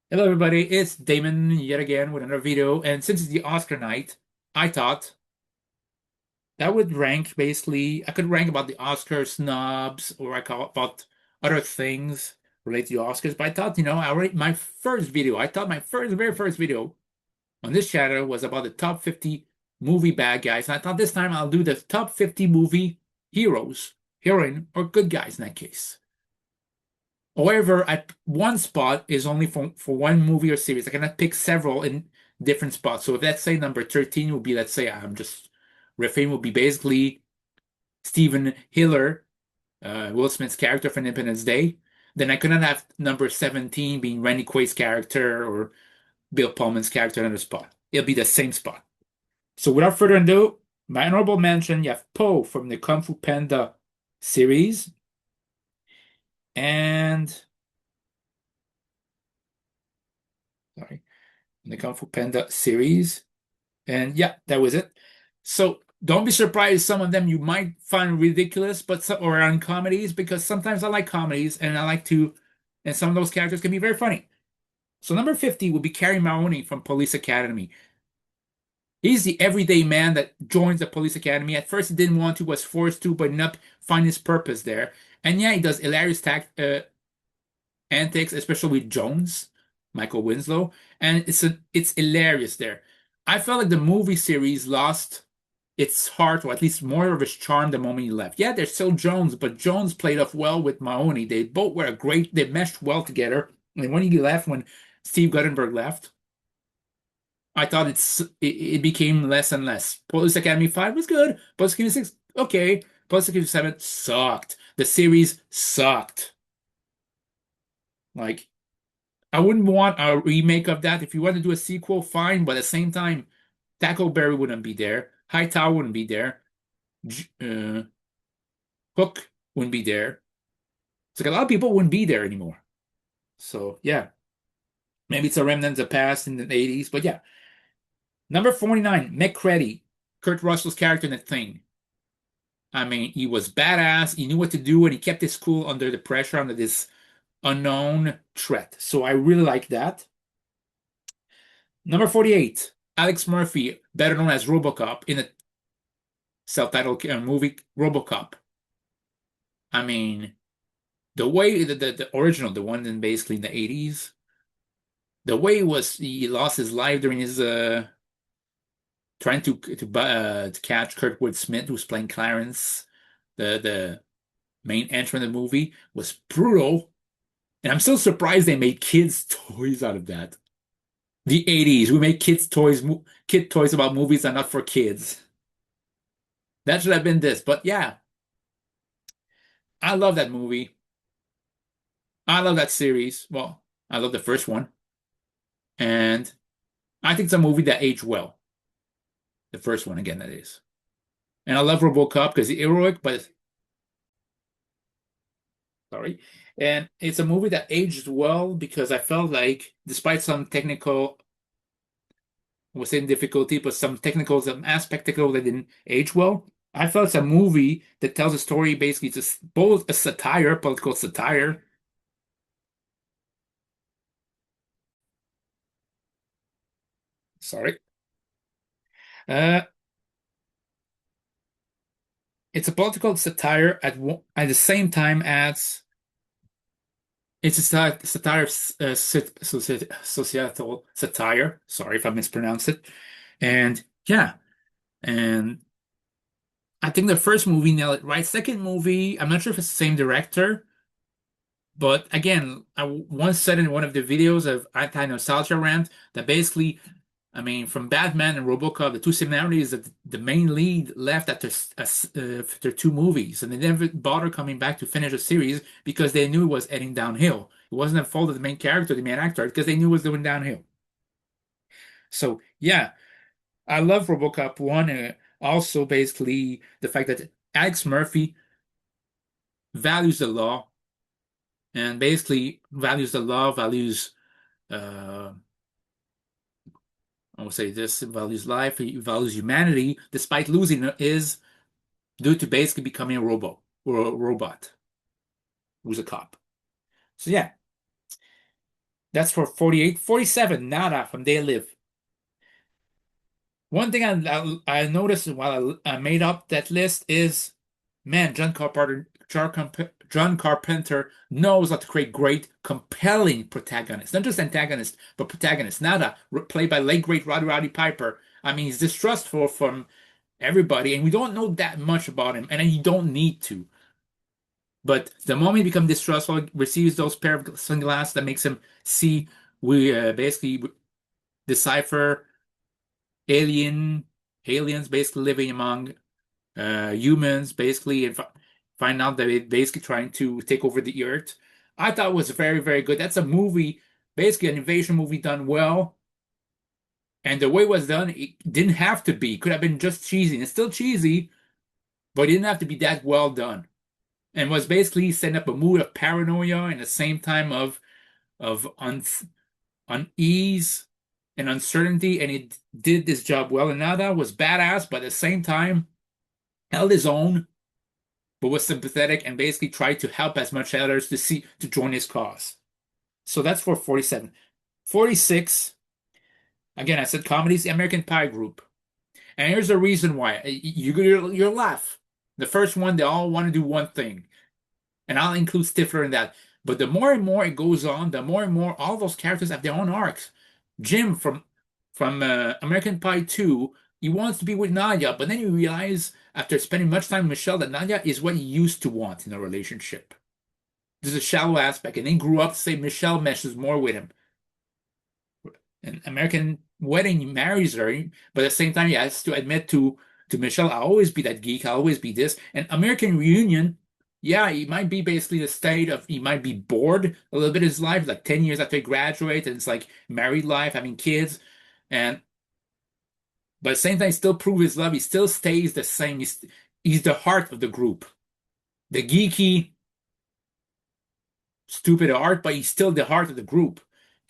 Hello, everybody. It's Damon yet again with another video. And since it's the Oscar night, I thought that would rank basically, I could rank about the Oscar snubs or I call about other things related to the Oscars. But I thought, I already, my first video, I thought my very first video on this channel was about the top 50 movie bad guys. And I thought this time I'll do the top 50 movie heroes, heroine, or good guys in that case. However, one spot is only for one movie or series. I cannot pick several in different spots. So if let's say number 13 would be, let's say I'm just riffing, would be basically Stephen Hiller, Will Smith's character from Independence Day. Then I couldn't have number 17 being Randy Quaid's character or Bill Pullman's character in another spot. It'll be the same spot. So without further ado, my honorable mention, you have Po from the Kung Fu Panda series. And sorry. In the Kung Fu Panda series. And yeah, that was it. So don't be surprised some of them you might find ridiculous, but some or on comedies, because sometimes I like comedies and I like to, and some of those characters can be very funny. So number 50 would be Carrie Mahoney from Police Academy. He's the everyday man that joins the police academy. At first, he didn't want to, was forced to, but not find his purpose there. And yeah, he does hilarious antics, especially with Jones, Michael Winslow, and it's hilarious there. I felt like the movie series lost its heart, or at least more of its charm the moment he left. Yeah, there's still Jones, but Jones played off well with Mahoney. They both were they meshed well together. And when he left, when Steve Guttenberg left, I thought it became less and less. Police Academy 5 was good. Police Academy 6, okay. Police Academy 7 sucked. The series sucked. Like, I wouldn't want a remake of that. If you want to do a sequel, fine, but at the same time, Tackleberry wouldn't be there. Hightower wouldn't be there. Hook wouldn't be there. It's like a lot of people wouldn't be there anymore. So yeah, maybe it's a remnant of the past in the 80s, but yeah. Number 49, McCready, Kurt Russell's character in The Thing. I mean, he was badass. He knew what to do, and he kept his cool under the pressure, under this unknown threat. So I really like that. Number 48, Alex Murphy, better known as RoboCop, in a self-titled movie RoboCop. I mean, the way the original, the one in basically in the 80s, the way he lost his life during his trying to catch Kurtwood Smith, who's playing Clarence, the main entrant in the movie, was brutal. And I'm still surprised they made kids' toys out of that. The 80s, we make kid toys about movies that are not for kids. That should have been this. But yeah, I love that movie. I love that series. Well, I love the first one. And I think it's a movie that aged well. The first one, again, that is. And I love RoboCop because it's heroic, but sorry. And it's a movie that aged well because I felt like, despite some technical, I was saying difficulty, but some aspect technical that didn't age well. I felt it's a movie that tells a story basically just both a satire, political satire. Sorry. Uh, it's a political satire at the same time as it's a satire of societal satire. Sorry if I mispronounced it. And yeah, and I think the first movie nailed it right. Second movie, I'm not sure if it's the same director, but again, I once said in one of the videos of Anti-Nostalgia Rant that basically, I mean, from Batman and RoboCop, the two similarities that the main lead left after two movies, and they never bothered coming back to finish a series because they knew it was heading downhill. It wasn't a fault of the main character, the main actor, because they knew it was going downhill. So yeah, I love RoboCop 1. Also, basically, the fact that Alex Murphy values the law and basically values the law, values, uh, I would say this, values life, he values humanity, despite losing is due to basically becoming a robot who's a cop. So yeah, That's for 48. 47, nada from They Live. One thing I noticed while I made up that list is, man, John Carpenter knows how to create great, compelling protagonists, not just antagonists, but protagonists. Nada, played by late great Roddy Piper. I mean, he's distrustful from everybody, and we don't know that much about him, and you don't need to. But the moment he becomes distrustful, he receives those pair of sunglasses that makes him see, we basically decipher alien aliens basically living among humans basically, and find out that they're basically trying to take over the earth. I thought it was very, very good. That's a movie, basically an invasion movie done well. And the way it was done, it didn't have to be. It could have been just cheesy. And it's still cheesy, but it didn't have to be that well done. And was basically setting up a mood of paranoia and the same time of unease and uncertainty. And it did this job well. And Nada was badass, but at the same time held his own, but was sympathetic and basically tried to help as much others to join his cause. So that's for 47. 46, again, I said comedies, the American Pie group. And here's the reason why. You'll laugh. The first one, they all want to do one thing. And I'll include Stifler in that. But the more and more it goes on, the more and more all those characters have their own arcs. Jim from American Pie 2, he wants to be with Nadia, but then you realize after spending much time with Michelle that Nadia is what he used to want in a relationship. There's a shallow aspect, and then grew up to say Michelle meshes more with him. An American Wedding, he marries her, but at the same time he has to admit to Michelle, I'll always be that geek, I'll always be this. And American Reunion, yeah, he might be basically the state of he might be bored a little bit of his life, like 10 years after he graduates, and it's like married life, having kids, and but at the same time, he still prove his love. He still stays the same. He's the heart of the group, the geeky, stupid heart, but he's still the heart of the group.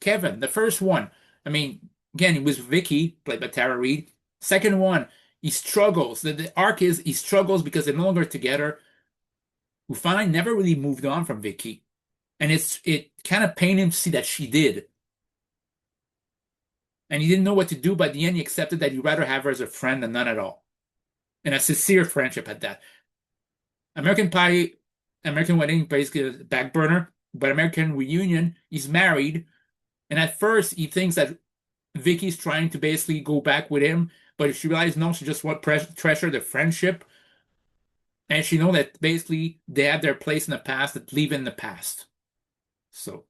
Kevin, the first one, I mean, again, he was Vicky, played by Tara Reid. Second one, he struggles. The arc is he struggles because they're no longer together. Ufana never really moved on from Vicky, and it kind of pained him to see that she did. And he didn't know what to do, but at the end, he accepted that he'd rather have her as a friend than none at all. And a sincere friendship at that. American Pie, American Wedding, basically a back burner, but American Reunion, he's married. And at first, he thinks that Vicky's trying to basically go back with him, but she realizes no, she just wants treasure the friendship. And she know that basically they have their place in the past that leave in the past. So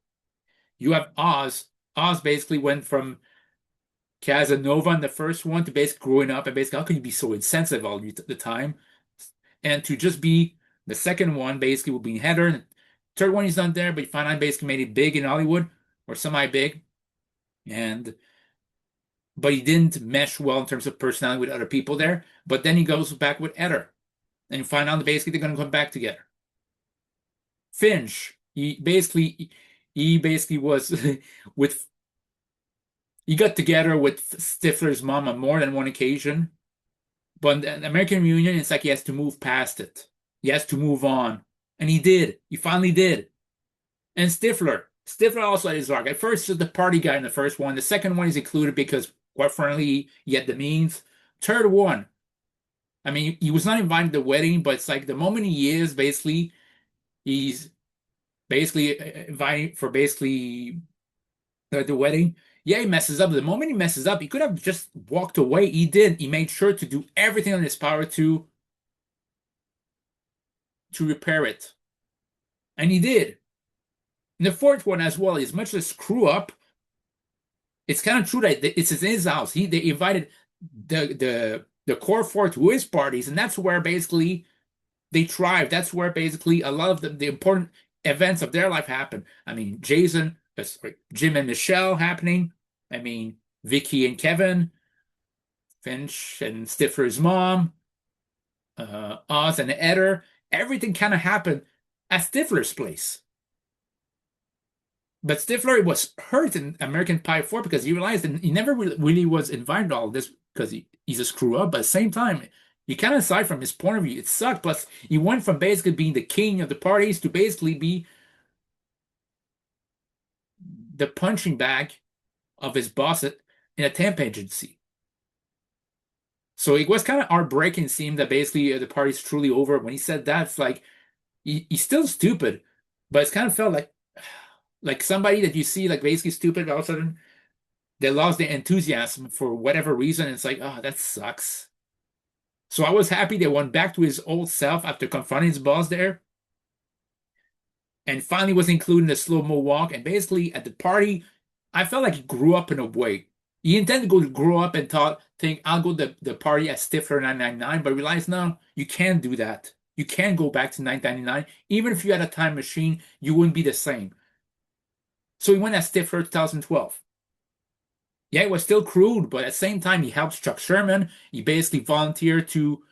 you have Oz. Oz basically went from Casanova in the first one to basically growing up and basically how can you be so insensitive all the time? And to just be the second one basically will be Heather. And third one he's not there, but you find out basically made it big in Hollywood or semi-big. And but he didn't mesh well in terms of personality with other people there. But then he goes back with Heather. And you find out that basically they're gonna come back together. Finch, he basically was with he got together with Stifler's mom on more than one occasion. But in American Reunion, it's like he has to move past it. He has to move on. And he did. He finally did. And Stifler. Stifler also had his arc. At first, he's the party guy in the first one. The second one is included because, quite frankly, he had the means. Third one, I mean, he was not invited to the wedding, but it's like the moment he is, basically, he's basically invited for basically the wedding. Yeah, he messes up. The moment he messes up, he could have just walked away. He did. He made sure to do everything in his power to repair it. And he did. And the fourth one as well, as much as screw up, it's kind of true that it's in his house. They invited the core four to his parties, and that's where basically they thrive. That's where basically a lot of the important events of their life happen. I mean, Jim and Michelle happening. I mean, Vicky and Kevin, Finch and Stifler's mom, Oz and Eder. Everything kind of happened at Stifler's place. But Stifler was hurt in American Pie 4 because he realized that he never really was invited to all this because he's a screw up. But at the same time, you kind of aside from his point of view, it sucked. Plus, he went from basically being the king of the parties to basically the punching bag of his boss in a temp agency. So it was kind of heartbreaking seeing that basically the party's truly over. When he said that, it's like he's still stupid, but it's kind of felt like somebody that you see like basically stupid, all of a sudden they lost their enthusiasm for whatever reason. It's like, oh, that sucks. So I was happy they went back to his old self after confronting his boss there, and finally was included in the slow-mo walk. And basically at the party, I felt like he grew up in a way. He intended to grow up and think I'll go to the party at Stifler 999, but realized no, you can't do that. You can't go back to 999. Even if you had a time machine, you wouldn't be the same. So he went at Stifler 2012. Yeah, it was still crude, but at the same time, he helps Chuck Sherman. He basically volunteered to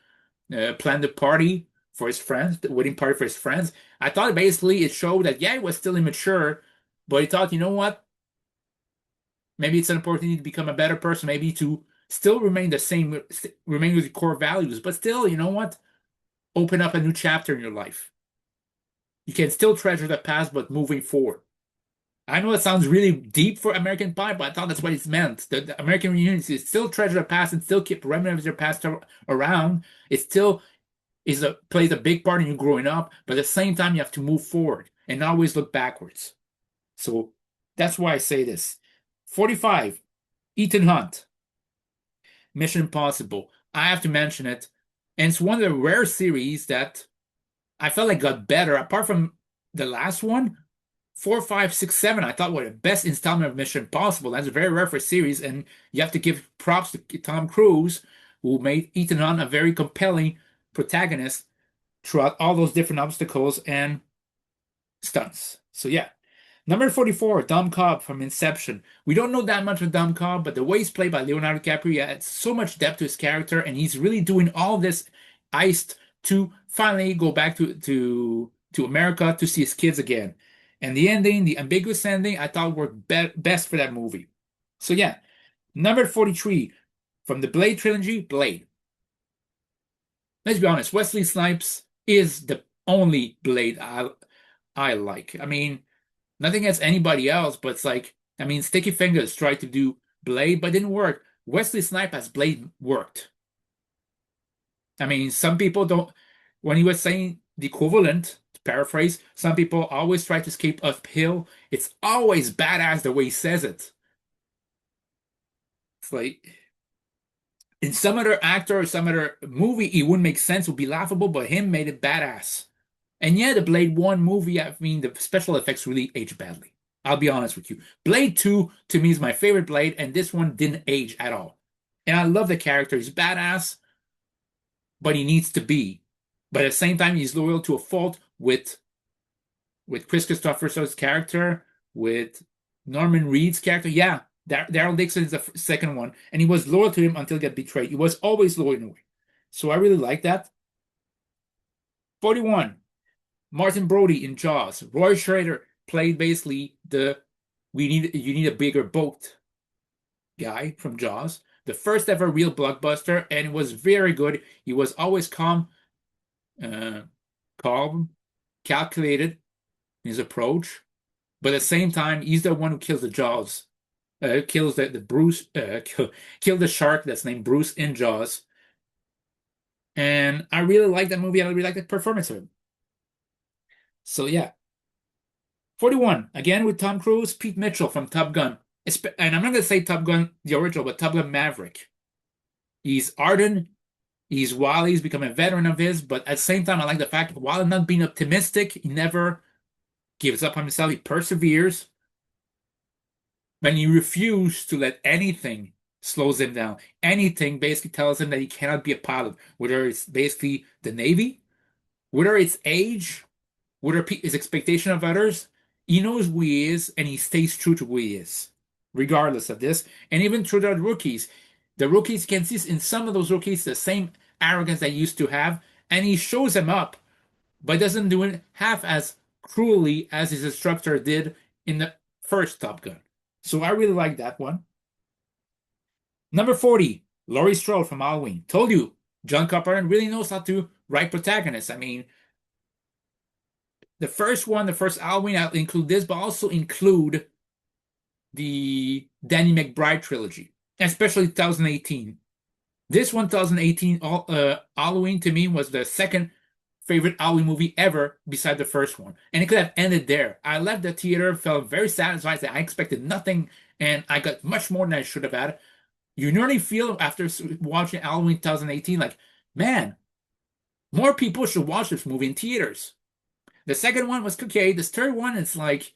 plan the party for his friends, the wedding party for his friends. I thought basically it showed that, yeah, he was still immature, but he thought, you know what? Maybe it's an opportunity to become a better person, maybe to still remain the same, remain with your core values, but still, you know what? Open up a new chapter in your life. You can still treasure the past, but moving forward. I know it sounds really deep for American Pie, but I thought that's what it's meant. The American Reunion is still treasure the past and still keep remnants of your past around. It still plays a big part in you growing up, but at the same time, you have to move forward and not always look backwards. So that's why I say this. 45, Ethan Hunt, Mission Impossible. I have to mention it. And it's one of the rare series that I felt like got better, apart from the last one. 4, 5, 6, 7, I thought were the best installment of Mission Impossible. That's very rare for a series, and you have to give props to Tom Cruise, who made Ethan Hunt a very compelling protagonist throughout all those different obstacles and stunts. So yeah. Number 44, Dom Cobb from Inception. We don't know that much of Dom Cobb, but the way he's played by Leonardo DiCaprio adds so much depth to his character, and he's really doing all this iced to finally go back to America to see his kids again. And the ending, the ambiguous ending, I thought worked best for that movie. So yeah, number 43 from the Blade trilogy, Blade. Let's be honest, Wesley Snipes is the only Blade I like. I mean, nothing against anybody else, but it's like, I mean, Sticky Fingers tried to do Blade, but didn't work. Wesley Snipes as Blade worked. I mean, some people don't, when he was saying the equivalent, to paraphrase, some people always try to escape uphill. It's always badass the way he says it. It's like, in some other actor or some other movie, it wouldn't make sense, it would be laughable, but him made it badass. And yeah, the Blade 1 movie, I mean, the special effects really aged badly. I'll be honest with you. Blade 2, to me, is my favorite Blade, and this one didn't age at all. And I love the character. He's badass, but he needs to be. But at the same time, he's loyal to a fault with Chris Christopherson's character, with Norman Reed's character. Yeah, Daryl Dixon is the second one, and he was loyal to him until he got betrayed. He was always loyal in a way. So I really like that. 41, Martin Brody in Jaws. Roy Schrader played basically the you need a bigger boat guy from Jaws. The first ever real blockbuster, and it was very good. He was always calm, calm, calculated in his approach, but at the same time, he's the one who kills the Jaws, kills the Bruce, kill the shark that's named Bruce in Jaws. And I really like that movie. I really like the performance of him. So yeah. 41, again with Tom Cruise, Pete Mitchell from Top Gun. And I'm not going to say Top Gun, the original, but Top Gun Maverick. He's ardent, he's wild, he's become a veteran of his, but at the same time, I like the fact that while not being optimistic, he never gives up on himself, he perseveres. When he refuses to let anything slows him down. Anything basically tells him that he cannot be a pilot, whether it's basically the Navy, whether it's age, whether his expectation of others. He knows who he is, and he stays true to who he is, regardless of this. And even through the rookies, can see in some of those rookies the same arrogance they used to have, and he shows them up, but doesn't do it half as cruelly as his instructor did in the first Top Gun. So I really like that one. Number 40, Laurie Strode from Halloween. Told you, John Carpenter really knows how to write protagonists. I mean, the first one, the first Halloween, I'll include this, but also include the Danny McBride trilogy, especially 2018. This 2018 Halloween to me was the second favorite Halloween movie ever beside the first one. And it could have ended there. I left the theater, felt very satisfied that I expected nothing, and I got much more than I should have had. You normally feel after watching Halloween 2018, like, man, more people should watch this movie in theaters. The second one was okay. This third one, it's like,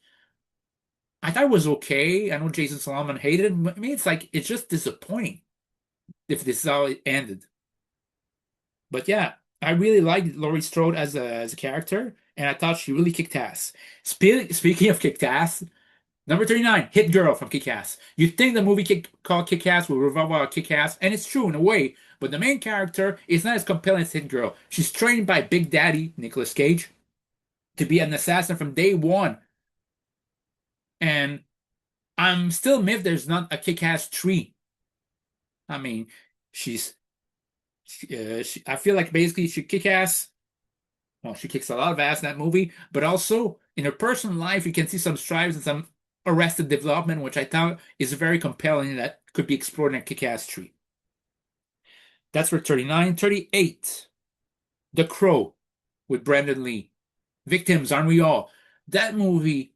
I thought it was okay. I know Jason Solomon hated it. I mean, it's like, it's just disappointing if this is how it ended. But yeah, I really liked Laurie Strode as a character, and I thought she really kicked ass. Speaking of kicked ass, number 39, Hit Girl from Kick-Ass. You'd think the movie called Kick-Ass will revolve around Kick-Ass, and it's true in a way, but the main character is not as compelling as Hit Girl. She's trained by Big Daddy, Nicolas Cage, to be an assassin from day one, and I'm still miffed there's not a Kick-Ass 3. I mean, she's, I feel like basically she kick-ass. Well, she kicks a lot of ass in that movie, but also in her personal life, you can see some strives and some arrested development, which I thought is very compelling that could be explored in a Kick-Ass 3. That's for 39. 38, The Crow with Brandon Lee. Victims, aren't we all? That movie,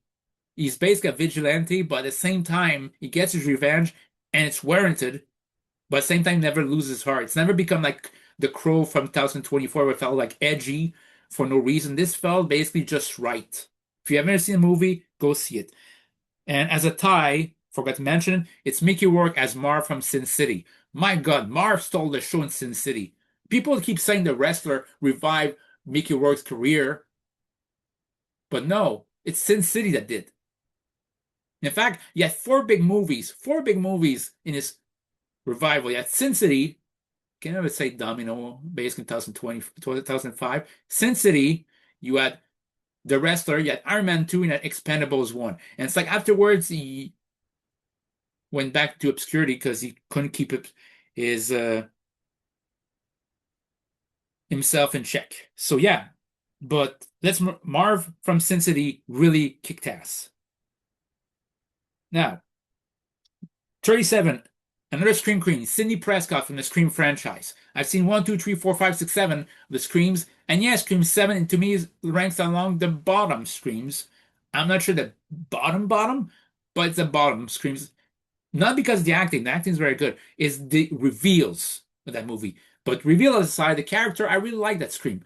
he's basically a vigilante, but at the same time, he gets his revenge, and it's warranted, but at the same time, never loses heart. It's never become like The Crow from 2024, where it felt like edgy for no reason. This felt basically just right. If you haven't seen the movie, go see it. And as a tie, forgot to mention, it's Mickey Rourke as Marv from Sin City. My God, Marv stole the show in Sin City. People keep saying the wrestler revived Mickey Rourke's career, but no, it's Sin City that did. In fact, he had four big movies in his revival. You had Sin City, can I ever say Domino, basically 2020, 2005. Sin City, you had The Wrestler, you had Iron Man 2, and you had Expendables 1. And it's like afterwards, he went back to obscurity because he couldn't keep his himself in check. So yeah, but let's Marv from Sin City really kicked ass. Now, 37, another Scream Queen, Sidney Prescott from the Scream franchise. I've seen 1, 2, 3, 4, 5, 6, 7 of the Screams, and yeah, Scream 7 to me ranks along the bottom Screams. I'm not sure the bottom, but it's the bottom Screams. Not because the acting is very good, it's the reveals of that movie. But reveal aside, the character, I really like that Scream.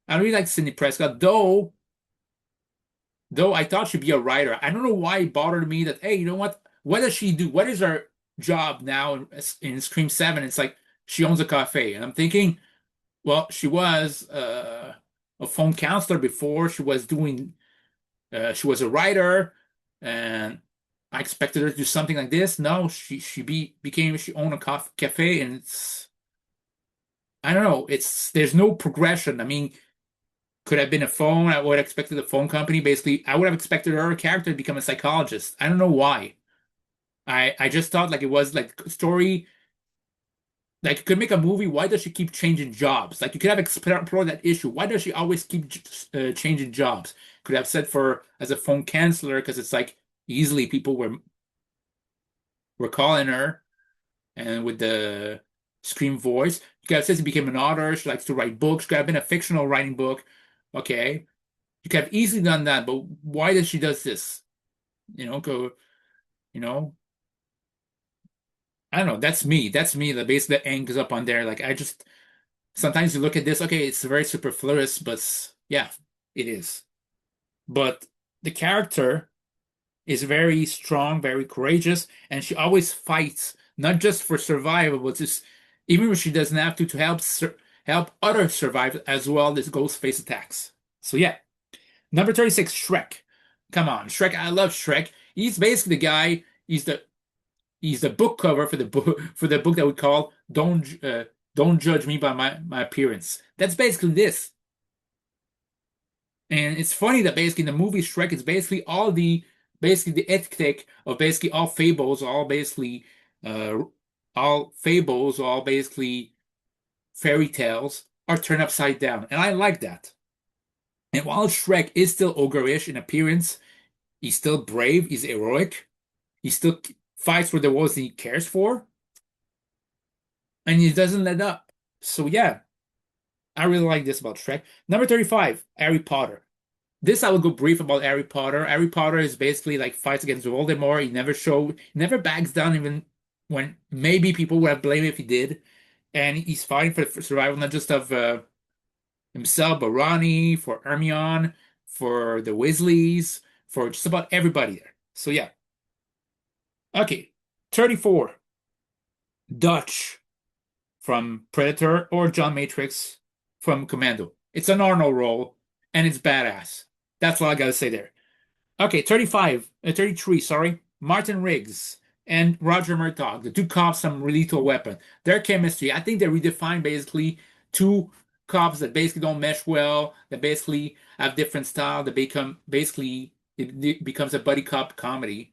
I really like Sidney Prescott, though I thought she'd be a writer. I don't know why it bothered me that, hey, you know what? What does she do? What is her job now in Scream 7? It's like she owns a cafe. And I'm thinking, well, she was a phone counselor before. She was a writer, and I expected her to do something like this. No, she owned a cafe, and I don't know. There's no progression. I mean, could have been a phone. I would have expected a phone company. Basically, I would have expected her character to become a psychologist. I don't know why. I just thought like it was like story. Like you could make a movie. Why does she keep changing jobs? Like you could have explored that issue. Why does she always keep changing jobs? Could have said for as a phone counselor because it's like easily people were calling her, and with the scream voice, you could have said she became an author. She likes to write books. Could have been a fictional writing book. Okay, you could have easily done that, but why does she does this? Go, you know, I don't know. That's me. That's me. The base that angers up on there. Like I just sometimes you look at this, okay, it's very superfluous, but yeah, it is. But the character is very strong, very courageous, and she always fights not just for survival, but just even when she doesn't have to help others survive as well as ghost face attacks. So yeah, number 36, Shrek. Come on, Shrek. I love Shrek. He's basically the guy. He's the book cover for the book that we call "Don't Judge Me by my Appearance." That's basically this. And it's funny that basically in the movie Shrek, it's basically the ethic of basically uh, all fables, all basically fairy tales are turned upside down, and I like that. And while Shrek is still ogreish in appearance, he's still brave, he's heroic, he still fights for the worlds he cares for, and he doesn't let up. So yeah, I really like this about Shrek. Number 35, Harry Potter. This I will go brief about Harry Potter. Harry Potter is basically like fights against Voldemort. He never backs down even when maybe people would have blamed him if he did. And he's fighting for survival, not just of himself, but Ronnie, for Hermione, for the Weasleys, for just about everybody there. So yeah. Okay. 34, Dutch from Predator or John Matrix from Commando. It's an Arnold role and it's badass. That's all I gotta say there. Okay, 33, sorry. Martin Riggs and Roger Murtaugh, the two cops from Lethal Weapon. Their chemistry, I think they redefine basically two cops that basically don't mesh well, that basically have different style, that become basically it becomes a buddy cop comedy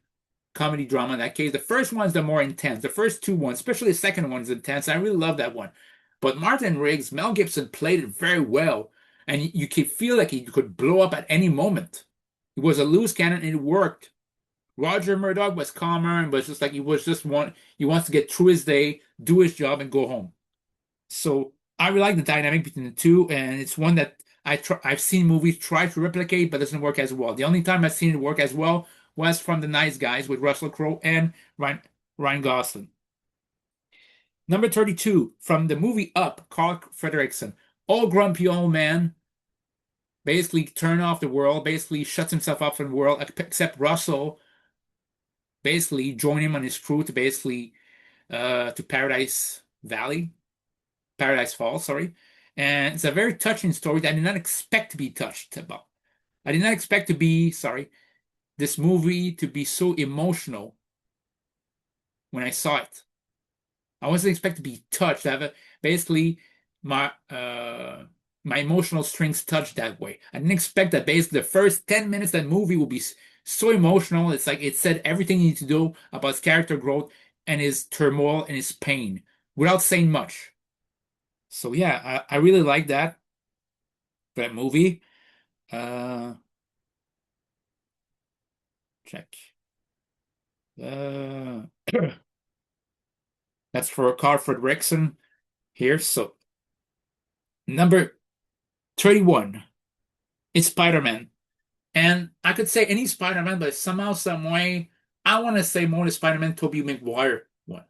drama in that case. The first one's the more intense. The first two ones, especially the second one's intense. I really love that one. But Martin Riggs, Mel Gibson played it very well, and you could feel like he could blow up at any moment. It was a loose cannon and it worked. Roger Murdoch was calmer and was just like he wants to get through his day, do his job, and go home. So I really like the dynamic between the two, and it's one that I've seen movies try to replicate, but doesn't work as well. The only time I've seen it work as well was from The Nice Guys with Russell Crowe and Ryan Gosling. Number 32, from the movie Up, Carl Fredricksen. Old grumpy old man, basically turn off the world, basically shuts himself off from the world, except Russell basically join him on his crew to basically to Paradise Falls, sorry. And it's a very touching story that I did not expect to be touched about. I did not expect to be, sorry, this movie to be so emotional when I saw it. I wasn't expecting to be touched. I have basically my emotional strings touched that way. I didn't expect that basically the first 10 minutes of that movie will be so emotional. It's like it said everything you need to do about his character growth and his turmoil and his pain without saying much. So yeah, I really like that movie. Uh check. Uh that's for Carford Rexon here. So number 31, it's Spider-Man. And I could say any Spider-Man, but somehow, some way, I want to say more the Spider-Man Tobey Maguire one.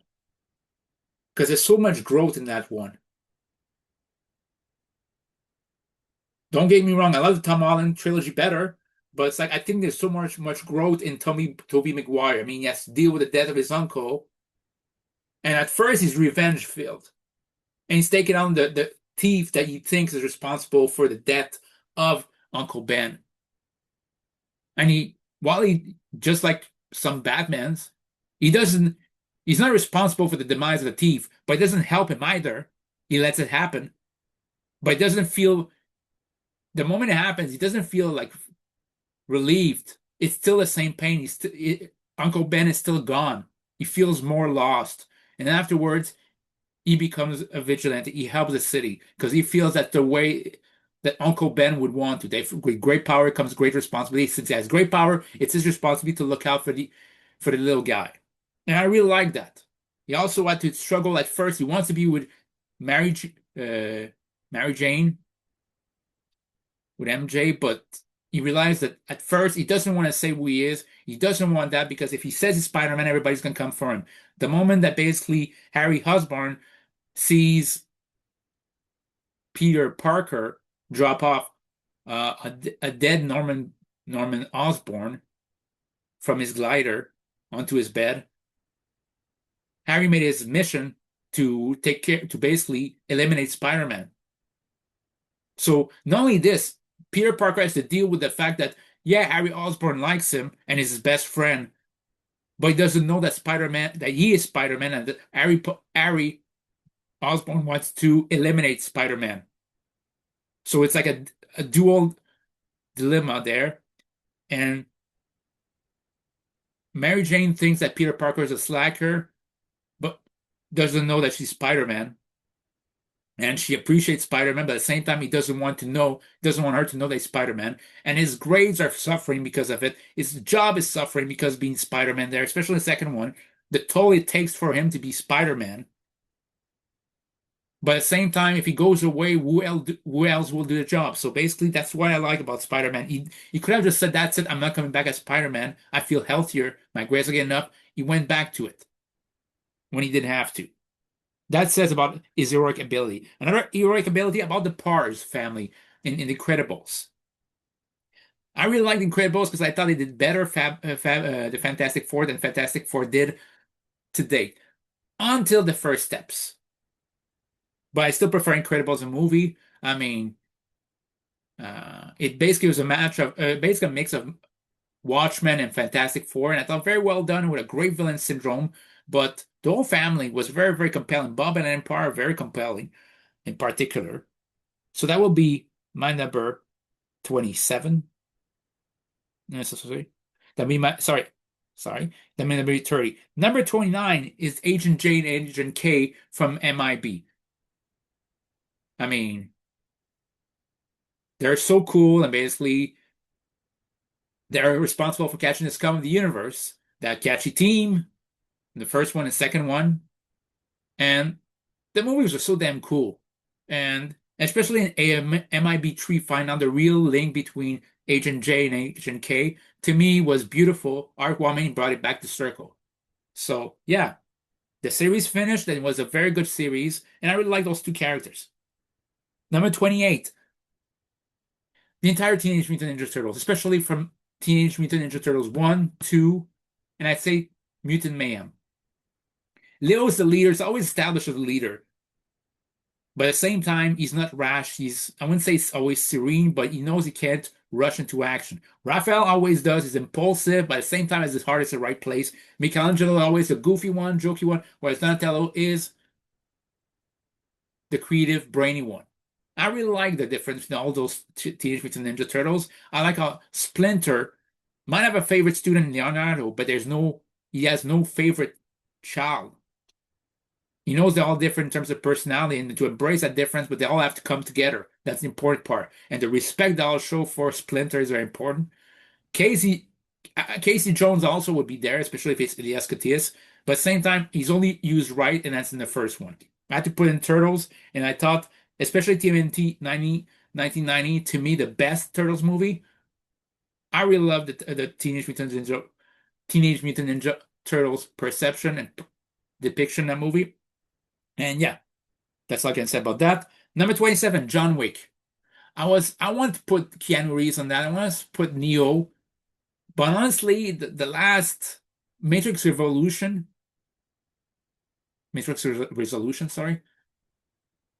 Because there's so much growth in that one. Don't get me wrong, I love the Tom Holland trilogy better, but it's like I think there's so much growth in Tobey Maguire. I mean, he has to deal with the death of his uncle, and at first he's revenge filled. And he's taking on the thief that he thinks is responsible for the death of Uncle Ben. And while he, just like some Batmans, he doesn't, he's not responsible for the demise of the thief, but it doesn't help him either. He lets it happen, but it doesn't feel, the moment it happens, he doesn't feel like relieved. It's still the same pain. Uncle Ben is still gone. He feels more lost. And afterwards, he becomes a vigilante. He helps the city because he feels that the way that Uncle Ben would want to. With great power comes great responsibility. Since he has great power, it's his responsibility to look out for the little guy. And I really like that. He also had to struggle at first. He wants to be with Mary, Mary Jane, with MJ, but he realized that at first he doesn't want to say who he is. He doesn't want that because if he says he's Spider-Man, everybody's gonna come for him. The moment that basically Harry Osborn sees Peter Parker drop off a dead Norman Osborn from his glider onto his bed, Harry made his mission to basically eliminate Spider-Man. So not only this, Peter Parker has to deal with the fact that yeah, Harry Osborn likes him and is his best friend, but he doesn't know that he is Spider-Man, and that Harry Osborn wants to eliminate Spider-Man. So it's like a dual dilemma there. And Mary Jane thinks that Peter Parker is a slacker, but doesn't know that she's Spider-Man. And she appreciates Spider-Man, but at the same time, he doesn't want her to know that he's Spider-Man. And his grades are suffering because of it. His job is suffering because of being Spider-Man there, especially the second one. The toll it takes for him to be Spider-Man. But at the same time, if he goes away, who else will do the job? So basically, that's what I like about Spider-Man. He could have just said, "That's it. I'm not coming back as Spider-Man. I feel healthier. My grades are getting up." He went back to it when he didn't have to. That says about his heroic ability. Another heroic ability about the Pars family in The Incredibles. I really liked The Incredibles because I thought they did better the Fantastic Four than Fantastic Four did to date until the first steps. But I still prefer Incredibles a movie. I mean, it basically was a match of basically a mix of Watchmen and Fantastic Four, and I thought very well done with a great villain syndrome. But the whole family was very, very compelling. Bob and Empire are very compelling in particular. So that will be my number 27. Yes, sorry. That be my sorry. That mean number 30. Number 29 is Agent J and Agent K from MIB. I mean, they're so cool and basically they're responsible for catching the scum of the universe. That catchy team, the first one and second one. And the movies are so damn cool. And especially in MIB3, find out the real link between Agent J and Agent K, to me was beautiful. Art Waming brought it back to circle. So yeah, the series finished and it was a very good series, and I really like those two characters. Number 28, the entire Teenage Mutant Ninja Turtles, especially from Teenage Mutant Ninja Turtles 1, 2, and I'd say Mutant Mayhem. Leo is the leader, is always established as a leader. But at the same time, he's not rash. I wouldn't say he's always serene, but he knows he can't rush into action. Raphael always does. He's impulsive, but at the same time, his heart is the right place. Michelangelo always the goofy one, jokey one, whereas Donatello is the creative, brainy one. I really like the difference in all those Teenage Mutant Ninja Turtles. I like how Splinter might have a favorite student in Leonardo, but he has no favorite child. He knows they're all different in terms of personality and to embrace that difference, but they all have to come together. That's the important part. And the respect that I'll show for Splinter is very important. Casey Casey Jones also would be there, especially if it's Elias Koteas. But at the same time, he's only used right, and that's in the first one. I had to put in Turtles, and I thought, especially TMNT 1990, to me, the best Turtles movie. I really love the Teenage Mutant Ninja Turtles perception and depiction in that movie. And yeah, that's all I can say about that. Number 27, John Wick. I want to put Keanu Reeves on that. I want to put Neo, but honestly, the last Matrix Revolution, Resolution, sorry,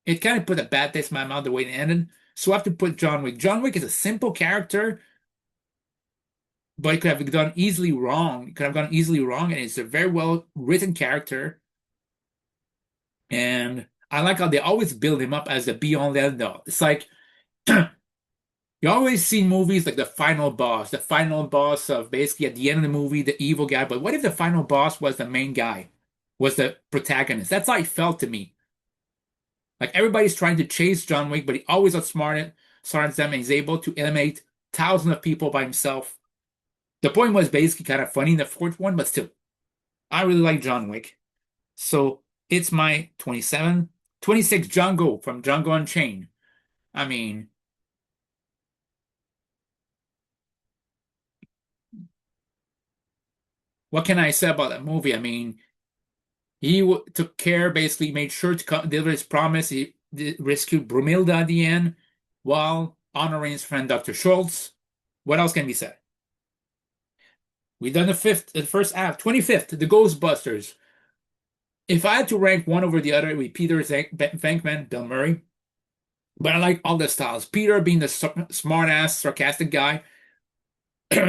it kind of put a bad taste in my mouth the way it ended. So I have to put John Wick. John Wick is a simple character, but it could have done easily wrong. It could have gone easily wrong, and it's a very well written character. And I like how they always build him up as the be all end all. It's like you always see movies like the final boss of basically at the end of the movie, the evil guy. But what if the final boss was the main guy, was the protagonist? That's how it felt to me. Like everybody's trying to chase John Wick, but he always outsmarts them, and he's able to eliminate thousands of people by himself. The point was basically kind of funny in the fourth one, but still, I really like John Wick. So it's my 27. 26, Django from Django Unchained. I mean, what can I say about that movie? I mean, he took care, basically made sure to deliver his promise. He rescued Brumilda at the end while honoring his friend Dr. Schultz. What else can be said? We've done the first act. 25th, The Ghostbusters. If I had to rank one over the other, it would be Peter Venkman, Bill Murray. But I like all the styles. Peter being the smart ass, sarcastic guy.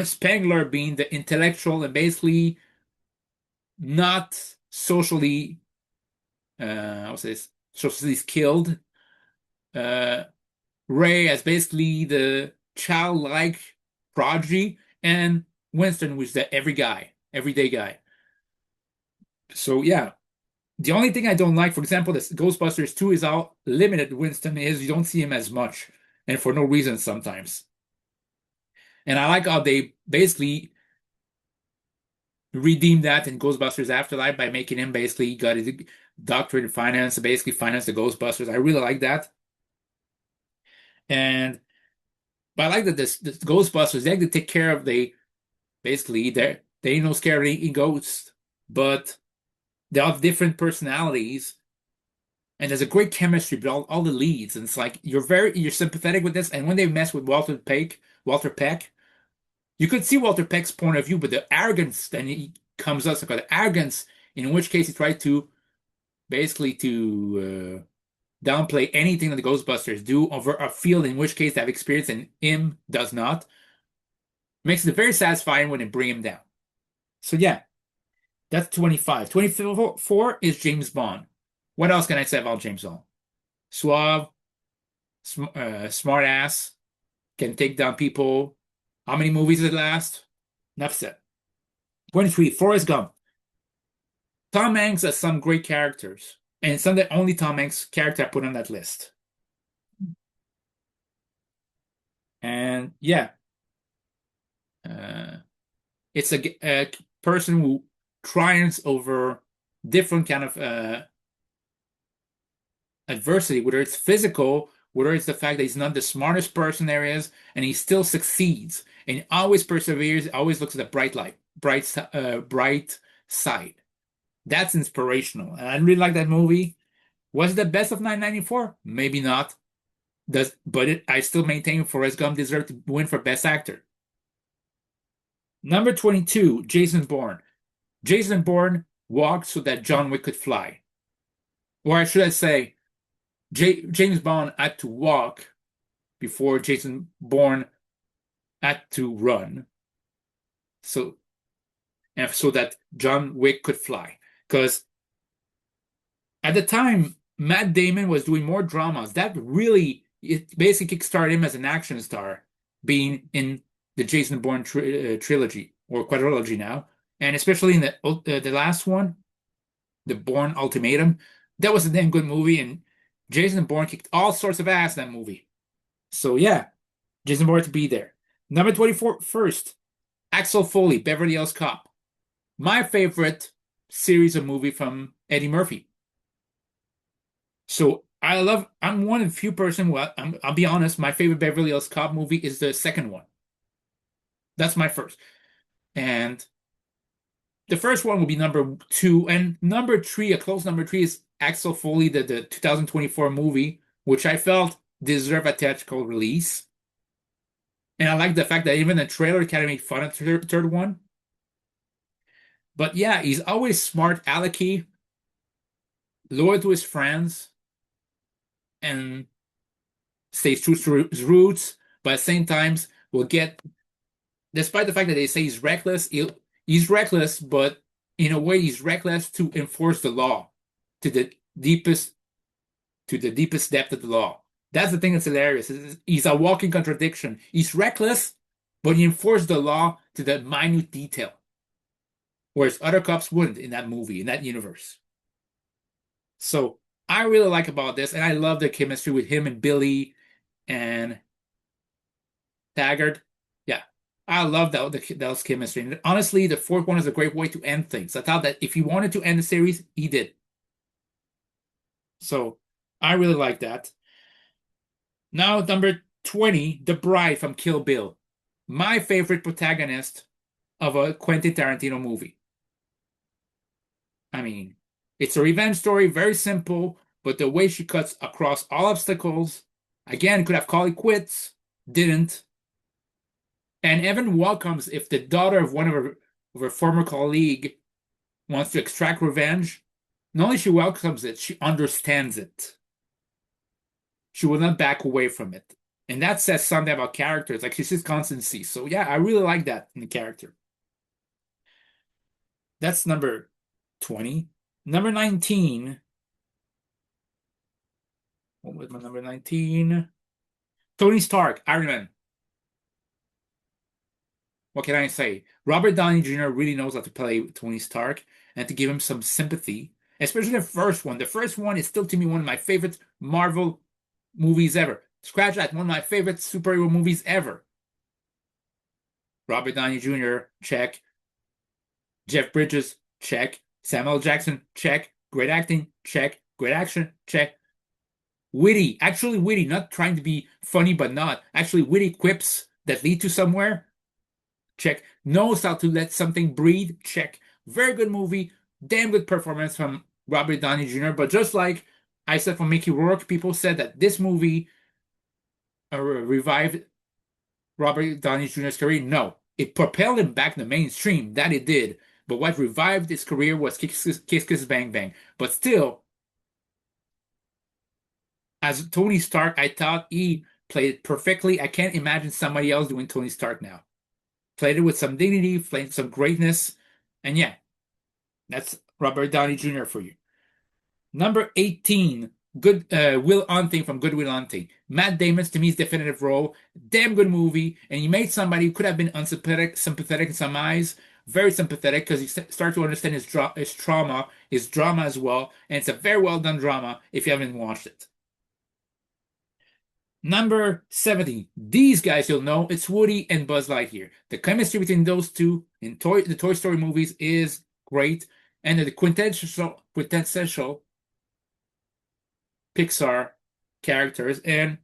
Spengler being the intellectual and basically not socially, I would say, socially skilled. Uh, Ray as basically the childlike prodigy, and Winston was the everyday guy. So yeah, The only thing I don't like, for example, this Ghostbusters 2 is how limited Winston is. You don't see him as much, and for no reason sometimes. And I like how they basically redeemed that in Ghostbusters Afterlife by making him basically got his doctorate in finance, basically finance the Ghostbusters. I really like that. And but I like that this Ghostbusters, they like to take care of basically they ain't no scared of any ghosts, but they have different personalities and there's a great chemistry with all the leads. And it's like you're sympathetic with this. And when they mess with Walter Peck, you could see Walter Peck's point of view, but the arrogance then he comes up, like the arrogance, in which case he tried to basically to downplay anything that the Ghostbusters do over a field in which case they have experience and him does not. Makes it very satisfying when they bring him down. So yeah, that's 25. 24 is James Bond. What else can I say about James Bond? Suave, smart ass, can take down people. How many movies did it last? Enough said. 23, Forrest Gump. Tom Hanks has some great characters, and some of the only Tom Hanks character I put on that list. And yeah, uh, it's a person who triumphs over different kind of adversity, whether it's physical, whether it's the fact that he's not the smartest person there is, and he still succeeds, and he always perseveres, always looks at the bright side. That's inspirational, and I really like that movie. Was it the best of 1994? Maybe not. I still maintain Forrest Gump deserved to win for Best Actor. Number 22, Jason Bourne. Jason Bourne walked so that John Wick could fly. Or should I say, James Bond had to walk before Jason Bourne had to run. So, and so that John Wick could fly. Because at the time, Matt Damon was doing more dramas. That really, it basically kickstarted him as an action star, being in the Jason Bourne trilogy or quadrilogy now, and especially in the last one, the Bourne Ultimatum. That was a damn good movie, and Jason Bourne kicked all sorts of ass in that movie. So yeah, Jason Bourne to be there. Number 24, first, Axel Foley, Beverly Hills Cop. My favorite series of movie from Eddie Murphy. So I'm one of the few person who I'll be honest, my favorite Beverly Hills Cop movie is the second one. That's my first. And the first one will be number two. And number three, a close number three is Axel Foley, the 2024 movie, which I felt deserved a theatrical release. And I like the fact that even the trailer kind of made fun of the third one. But yeah, he's always smart, alecky, loyal to his friends, and stays true to his roots, but at the same time will get, despite the fact that they say he's reckless, he's reckless, but in a way he's reckless to enforce the law to the deepest depth of the law. That's the thing that's hilarious. He's a walking contradiction. He's reckless, but he enforces the law to the minute detail, whereas other cops wouldn't in that movie, in that universe. So I really like about this, and I love the chemistry with him and Billy and Taggart. Yeah, I love that chemistry. And honestly, the fourth one is a great way to end things. I thought that if he wanted to end the series, he did. So I really like that. Now, number 20, The Bride from Kill Bill. My favorite protagonist of a Quentin Tarantino movie. I mean, it's a revenge story, very simple, but the way she cuts across all obstacles, again, could have called it quits, didn't. And Evan welcomes if the daughter of one of her former colleague wants to extract revenge. Not only she welcomes it, she understands it. She will not back away from it. And that says something about characters. Like she's just constancy. So yeah, I really like that in the character. That's number 20. Number 19. What was my number 19? Tony Stark, Iron Man. What can I say? Robert Downey Jr. really knows how to play Tony Stark and to give him some sympathy. especially the first one. The first one is still to me one of my favorite Marvel movies ever. Scratch that, one of my favorite superhero movies ever. Robert Downey Jr., check. Jeff Bridges, check. Samuel Jackson, check. Great acting, check. Great action, check. Witty, actually witty, not trying to be funny, but not. Actually witty quips that lead to somewhere, check. Knows how to let something breathe, check. Very good movie, damn good performance from Robert Downey Jr. But just like I said from Mickey Rourke, people said that this movie revived Robert Downey Jr.'s career. No, it propelled him back in the mainstream. That it did. But what revived his career was Kiss Bang Bang. But still, as Tony Stark, I thought he played it perfectly. I can't imagine somebody else doing Tony Stark now. Played it with some dignity, played some greatness, and yeah, that's Robert Downey Jr. for you. Number 18, good Will Hunting from Good Will Hunting. Matt Damon's to me his definitive role. Damn good movie, and he made somebody who could have been sympathetic in some eyes, very sympathetic because you start to understand his trauma, his drama as well, and it's a very well done drama if you haven't watched it. Number 70. These guys you'll know. It's Woody and Buzz Lightyear. The chemistry between those two in the Toy Story movies is great. And the quintessential Pixar characters. And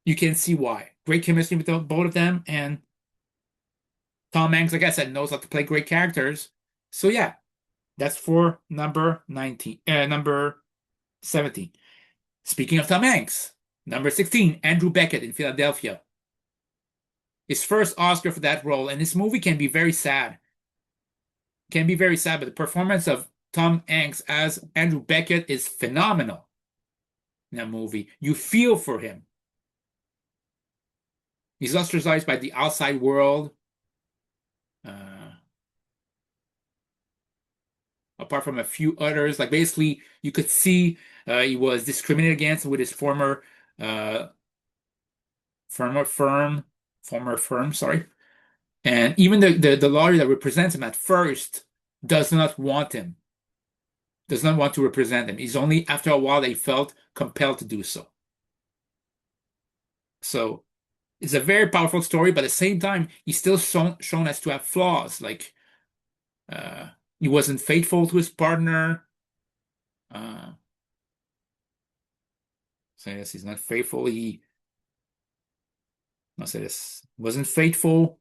you can see why. Great chemistry with both of them. And Tom Hanks, like I said, knows how to play great characters. So yeah, that's for number 19. Number 17. Speaking of Tom Hanks. Number 16, Andrew Beckett in Philadelphia. His first Oscar for that role, and this movie can be very sad. Can be very sad, but the performance of Tom Hanks as Andrew Beckett is phenomenal in that movie. You feel for him. He's ostracized by the outside world. Apart from a few others, like basically you could see he was discriminated against with his former firm, sorry. And even the lawyer that represents him at first does not want him, does not want to represent him. He's only after a while they felt compelled to do so. So it's a very powerful story, but at the same time, he's still shown as to have flaws. Like he wasn't faithful to his partner. So yes, he's not faithful. I'll say this, wasn't faithful.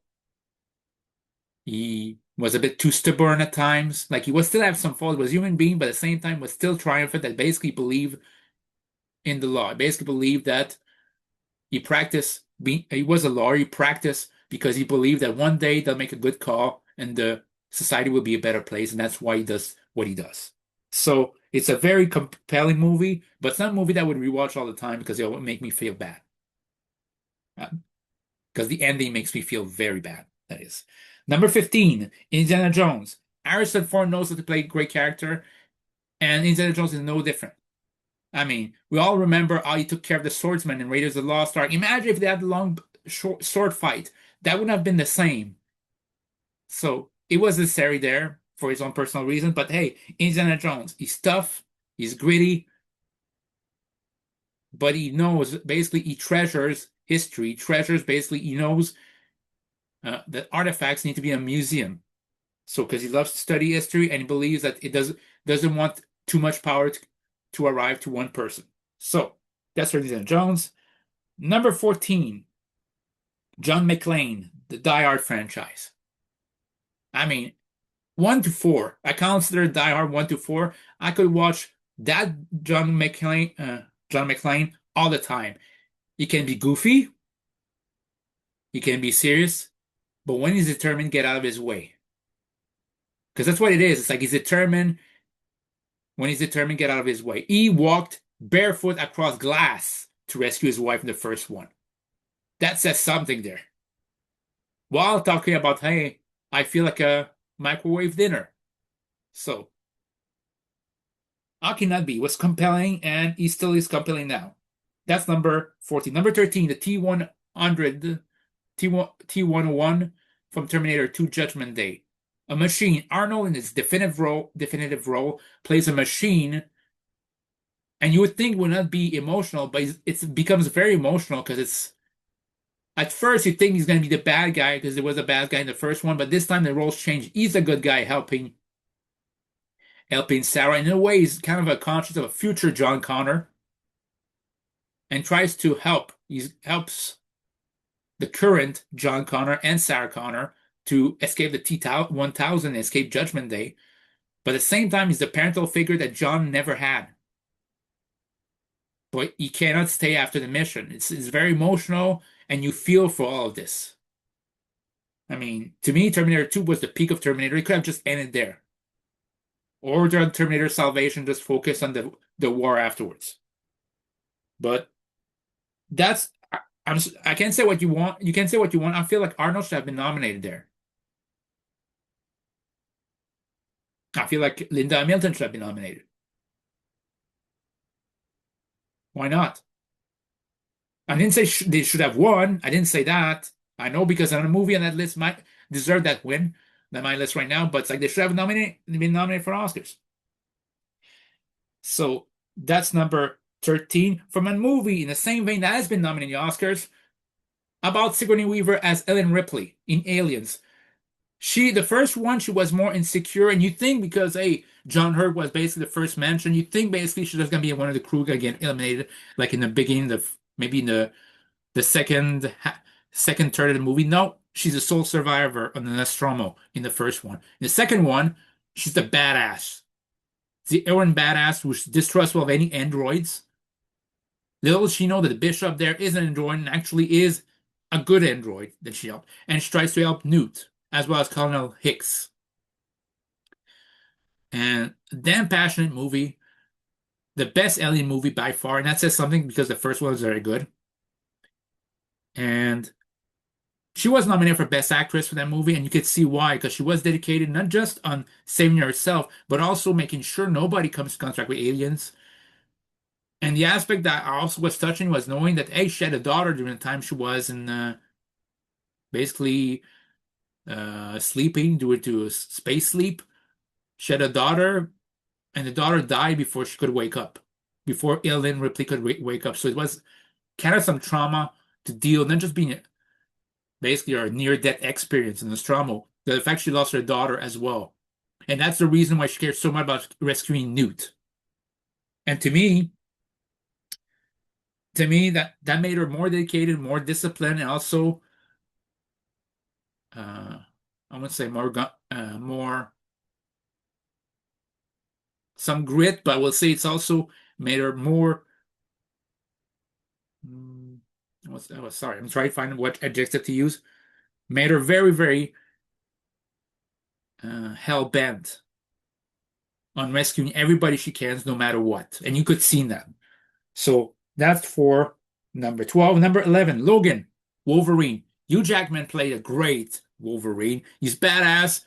He was a bit too stubborn at times. Like he was still have some faults, was a human being, but at the same time was still triumphant that basically believed in the law. Basically believed that he was a lawyer, he practiced because he believed that one day they'll make a good call and the society will be a better place, and that's why he does what he does. So it's a very compelling movie, but it's not a movie that I would rewatch all the time because it would make me feel bad. Because the ending makes me feel very bad, that is. Number 15, Indiana Jones. Harrison Ford knows how to play a great character, and Indiana Jones is no different. I mean, we all remember how he took care of the swordsman in Raiders of the Lost Ark. Imagine if they had a long sword fight. That wouldn't have been the same. So it was necessary there for his own personal reasons. But hey, Indiana Jones, he's tough, he's gritty, but he knows, basically, he treasures history, he knows that artifacts need to be in a museum. So, because he loves to study history and he believes that it doesn't want too much power to arrive to one person. So, that's for Indiana Jones. Number 14, John McClane, the Die Hard franchise. I mean, 1 to 4. I consider Die Hard 1 to 4. I could watch that John McClane all the time. He can be goofy. He can be serious. But when he's determined, get out of his way. Because that's what it is. It's like he's determined. When he's determined, get out of his way. He walked barefoot across glass to rescue his wife in the first one. That says something there. While talking about, hey, I feel like a microwave dinner. So, how can that be? It was compelling, and he still is compelling now. That's number 14. Number 13, the T-100, T-101 from Terminator 2 Judgment Day. A machine. Arnold in his definitive role plays a machine, and you would think would not be emotional, but it becomes very emotional because it's at first you think he's going to be the bad guy because there was a bad guy in the first one, but this time the roles change. He's a good guy helping Sarah. And in a way, he's kind of a conscious of a future John Connor and tries to help. He helps the current John Connor and Sarah Connor to escape the T-1000, escape Judgment Day. But at the same time, he's the parental figure that John never had. But he cannot stay after the mission. It's very emotional, and you feel for all of this. I mean, to me, Terminator 2 was the peak of Terminator. It could have just ended there. Or Terminator Salvation just focus on the war afterwards. But that's I can't say what you want. You can say what you want. I feel like Arnold should have been nominated there. I feel like Linda Hamilton should have been nominated. Why not? I didn't say they should have won. I didn't say that. I know because on a movie on that list might deserve that win. That my list right now, but it's like they should have been nominated for Oscars. So that's number 13 from a movie in the same vein that has been nominated the Oscars about Sigourney Weaver as Ellen Ripley in Aliens. The first one, she was more insecure, and you think because, hey, John Hurt was basically the first mention, you think basically she's just gonna be one of the crew gonna get eliminated, like in the beginning, maybe in the second third of the movie. No, she's a sole survivor on the Nostromo in the first one. In the second one, she's the badass. The Errant badass who's distrustful of any androids. Little does she know that the bishop there is an android and actually is a good android that she helped. And she tries to help Newt, as well as Colonel Hicks. And damn passionate movie. The best Alien movie by far. And that says something because the first one was very good. And she was nominated for Best Actress for that movie, and you could see why, because she was dedicated not just on saving herself, but also making sure nobody comes to contact with aliens. And the aspect that I also was touching was knowing that, hey, she had a daughter during the time she was in basically sleeping due to space sleep. She had a daughter, and the daughter died before she could wake up, before Ellen Ripley could wake up. So it was kind of some trauma to deal, not just being basically her near-death experience in Nostromo, the fact she lost her daughter as well. And that's the reason why she cares so much about rescuing Newt. And to me, that made her more dedicated, more disciplined, and also, uh, I would say more some grit, but I will say it's also made her more. mm, sorry, I'm trying to find what adjective to use. Made her very, very hell bent on rescuing everybody she can, no matter what. And you could see that. So that's for number 12. Number 11, Logan, Wolverine. Hugh Jackman played a great Wolverine. He's badass.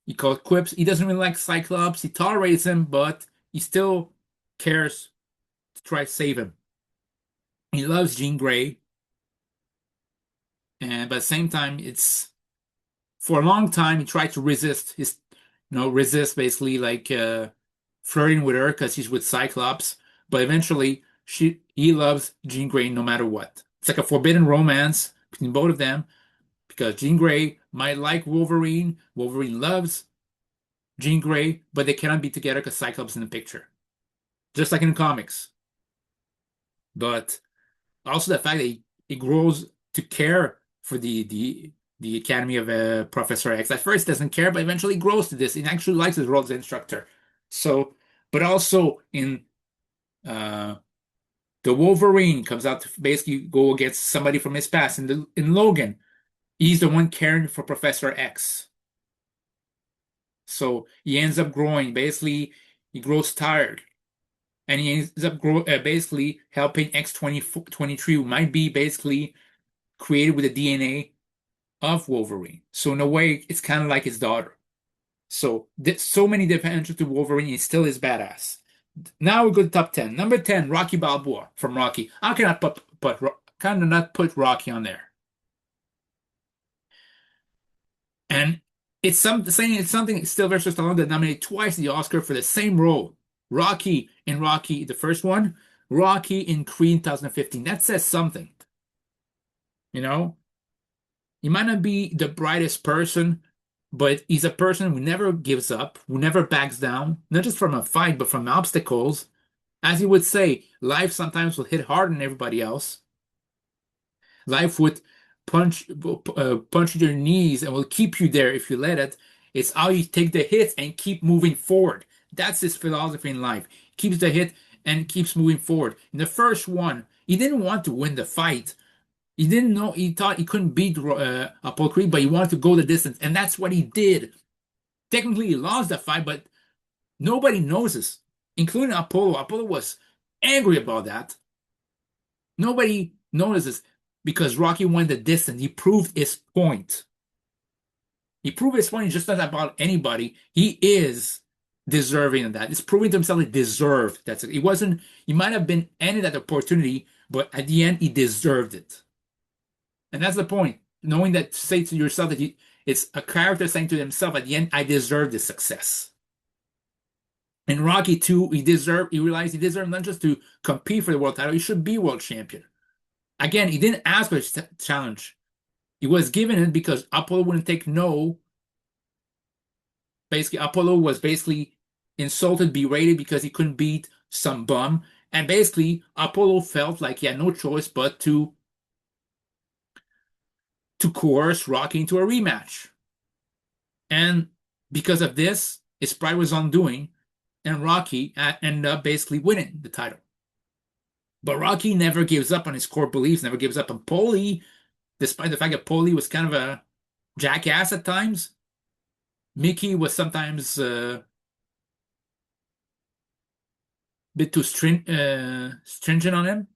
He calls quips. He doesn't really like Cyclops. He tolerates him, but he still cares to try to save him. He loves Jean Grey. And but at the same time, it's for a long time he tried to resist basically like flirting with her because he's with Cyclops. But eventually he loves Jean Grey no matter what. It's like a forbidden romance between both of them because Jean Grey might like Wolverine. Wolverine loves Jean Grey, but they cannot be together because Cyclops is in the picture. Just like in the comics. But also the fact that he grows to care for the Academy of Professor X. At first doesn't care, but eventually grows to this. He actually likes his role as instructor. So, but also in uh, the Wolverine comes out to basically go against somebody from his past. In Logan, he's the one caring for Professor X. So he ends up growing. Basically, he grows tired. And he ends up basically helping X-23, who might be basically created with the DNA of Wolverine. So in a way, it's kind of like his daughter. So there's so many different entries to Wolverine, he still is badass. Now we go to top 10. Number 10, Rocky Balboa from Rocky. How can I kind of not put Rocky on there? And it's something Sylvester Stallone got nominated twice the Oscar for the same role. Rocky in Rocky, the first one, Rocky in Creed 2015. That says something, you know? He might not be the brightest person, but he's a person who never gives up, who never backs down, not just from a fight, but from obstacles. As he would say, life sometimes will hit harder than everybody else. Life would punch your knees and will keep you there if you let it. It's how you take the hits and keep moving forward. That's his philosophy in life. Keeps the hit and keeps moving forward. In the first one, he didn't want to win the fight. He didn't know. He thought he couldn't beat Apollo Creed, but he wanted to go the distance, and that's what he did. Technically, he lost the fight, but nobody knows this, including Apollo. Apollo was angry about that. Nobody notices because Rocky went the distance. He proved his point. He proved his point. It's just not about anybody. He is deserving of that. It's proving to himself he deserved. That's it. He wasn't. He might have been ended that opportunity, but at the end, he deserved it. And that's the point. Knowing that, say to yourself that it's a character saying to himself at the end, I deserve this success. In Rocky 2, he realized he deserved not just to compete for the world title, he should be world champion. Again, he didn't ask for this challenge. He was given it because Apollo wouldn't take no. Basically, Apollo was basically insulted, berated because he couldn't beat some bum. And basically, Apollo felt like he had no choice but to coerce Rocky into a rematch. And because of this, his pride was undoing, and Rocky ended up basically winning the title. But Rocky never gives up on his core beliefs, never gives up on Paulie, despite the fact that Paulie was kind of a jackass at times. Mickey was sometimes a bit too stringent on him.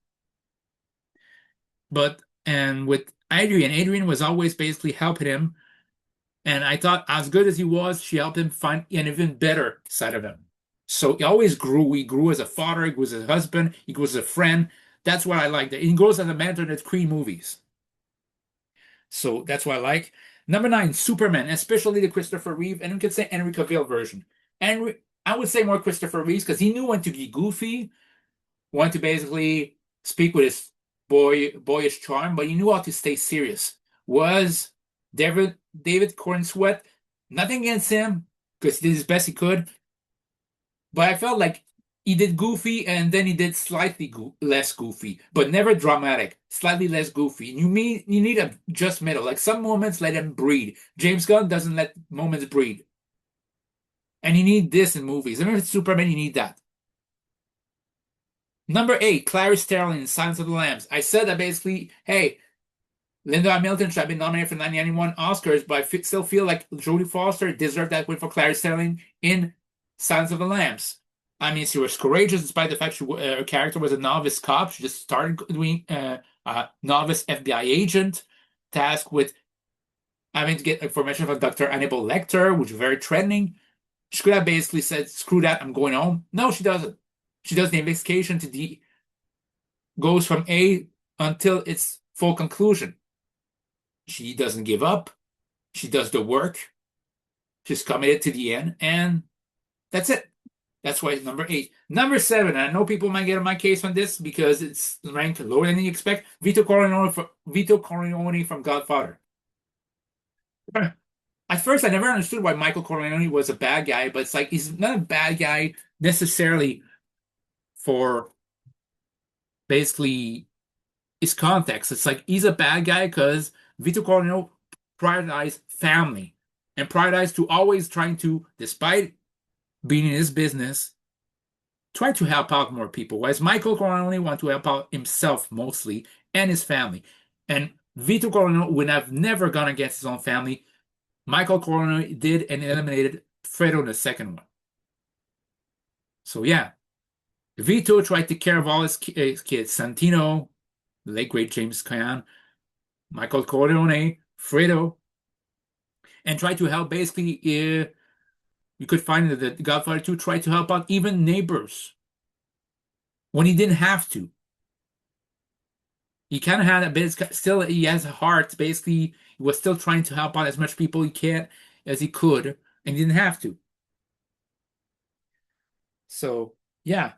And with Adrian was always basically helping him. And I thought, as good as he was, she helped him find an even better side of him. So he always grew. He grew as a father, he grew as a husband, he grew as a friend. That's what I like. He grows as a mentor in the Creed movies. So that's what I like. Number 9, Superman, especially the Christopher Reeve, and we could say Henry Cavill version. And I would say more Christopher Reeves because he knew when to be goofy, when to basically speak with his boyish charm, but he knew how to stay serious. Was David Cornsweet, nothing against him because he did his best he could, but I felt like he did goofy and then he did slightly less goofy, but never dramatic. Slightly less goofy. You need a just middle. Like some moments, let him breathe. James Gunn doesn't let moments breathe, and you need this in movies. Even if it's Superman, you need that. Number 8, Clarice Starling in Silence of the Lambs. I said that basically, hey, Linda Hamilton should have been nominated for 1991 Oscars, but I still feel like Jodie Foster deserved that win for Clarice Starling in Silence of the Lambs. I mean, she was courageous despite the fact her character was a novice cop. She just started doing a novice FBI agent tasked with having to get information from Dr. Hannibal Lecter, which is very trending. She could have basically said, screw that, I'm going home. No, she doesn't. She does the investigation to D, goes from A until its full conclusion. She doesn't give up. She does the work. She's committed to the end, and that's it. That's why it's number 8. Number 7, I know people might get on my case on this because it's ranked lower than you expect. Vito Corleone from Godfather. At first, I never understood why Michael Corleone was a bad guy, but it's like he's not a bad guy necessarily for basically his context. It's like he's a bad guy because Vito Corleone prioritized family and prioritized to always trying to, despite being in his business, try to help out more people. Whereas Michael Corleone wanted to help out himself mostly and his family. And Vito Corleone would have never gone against his own family. Michael Corleone did and eliminated Fredo in the second one. So yeah, Vito tried to take care of all his kids. Santino, the late great James Caan, Michael Corleone, Fredo, and tried to help basically, you could find that the Godfather 2 tried to help out even neighbors when he didn't have to. He kind of had a bit, still he has a heart. Basically, he was still trying to help out as much people he can, as he could, and he didn't have to. So yeah,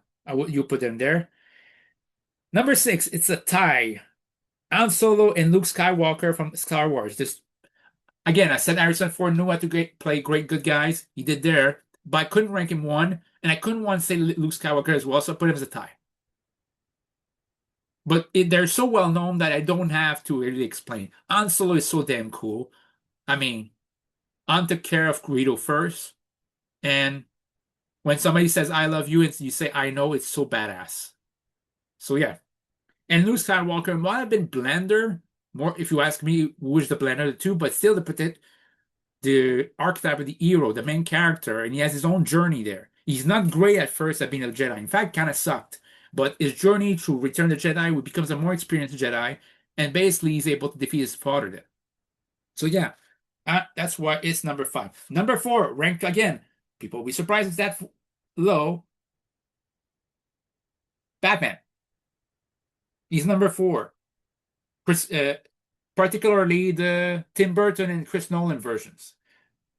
you put them there. Number six, it's a tie. Han Solo and Luke Skywalker from Star Wars. Just again, I said Harrison Ford knew how to play great good guys. He did there, but I couldn't rank him one, and I couldn't want to say Luke Skywalker as well, so I put him as a tie. But they're so well known that I don't have to really explain. Han Solo is so damn cool. I mean, Han took care of Greedo first, and when somebody says "I love you" and you say "I know," it's so badass. So yeah, and Luke Skywalker might have been blender more if you ask me who is the blender of the two, but still the archetype of the hero, the main character, and he has his own journey there. He's not great at first at being a Jedi. In fact, kind of sucked. But his journey through Return of the Jedi, he becomes a more experienced Jedi, and basically he's able to defeat his father there. So yeah, that's why it's number five. Number four, ranked again. People will be surprised it's that low. Batman. He's number four. Chris, particularly the Tim Burton and Chris Nolan versions.